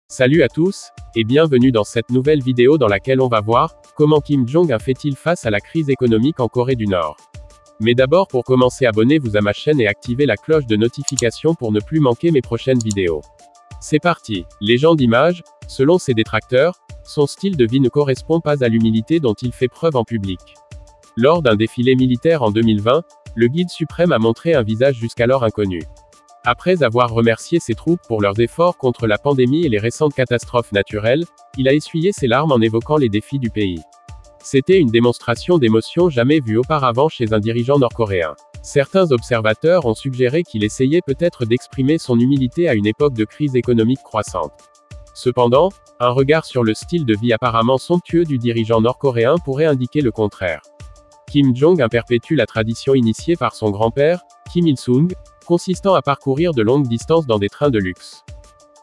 Salut à tous, et bienvenue dans cette nouvelle vidéo dans laquelle on va voir comment Kim Jong-un fait-il face à la crise économique en Corée du Nord. Mais d'abord, pour commencer, abonnez-vous à ma chaîne et activez la cloche de notification pour ne plus manquer mes prochaines vidéos. C'est parti. Légende image, selon ses détracteurs, son style de vie ne correspond pas à l'humilité dont il fait preuve en public. Lors d'un défilé militaire en 2020, le guide suprême a montré un visage jusqu'alors inconnu. Après avoir remercié ses troupes pour leurs efforts contre la pandémie et les récentes catastrophes naturelles, il a essuyé ses larmes en évoquant les défis du pays. C'était une démonstration d'émotion jamais vue auparavant chez un dirigeant nord-coréen. Certains observateurs ont suggéré qu'il essayait peut-être d'exprimer son humilité à une époque de crise économique croissante. Cependant, un regard sur le style de vie apparemment somptueux du dirigeant nord-coréen pourrait indiquer le contraire. Kim Jong-un perpétue la tradition initiée par son grand-père, Kim Il-sung, consistant à parcourir de longues distances dans des trains de luxe.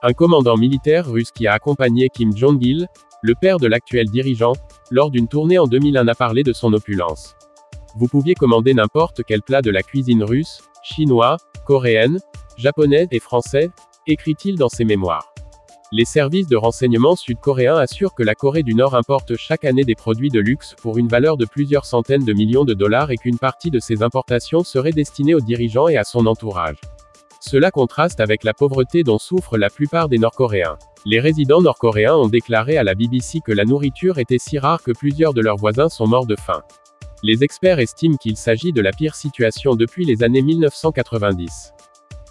Un commandant militaire russe qui a accompagné Kim Jong-il, le père de l'actuel dirigeant, lors d'une tournée en 2001 a parlé de son opulence. Vous pouviez commander n'importe quel plat de la cuisine russe, chinois, coréenne, japonais et français, écrit-il dans ses mémoires. Les services de renseignement sud-coréens assurent que la Corée du Nord importe chaque année des produits de luxe pour une valeur de plusieurs centaines de millions de dollars et qu'une partie de ces importations serait destinée aux dirigeants et à son entourage. Cela contraste avec la pauvreté dont souffrent la plupart des Nord-Coréens. Les résidents nord-coréens ont déclaré à la BBC que la nourriture était si rare que plusieurs de leurs voisins sont morts de faim. Les experts estiment qu'il s'agit de la pire situation depuis les années 1990.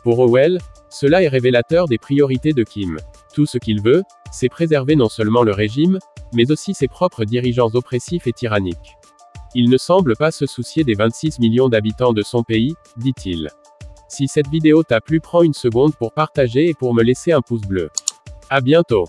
Pour Howell, cela est révélateur des priorités de Kim. Tout ce qu'il veut, c'est préserver non seulement le régime, mais aussi ses propres dirigeants oppressifs et tyranniques. Il ne semble pas se soucier des 26 millions d'habitants de son pays, dit-il. Si cette vidéo t'a plu, prends une seconde pour partager et pour me laisser un pouce bleu. À bientôt.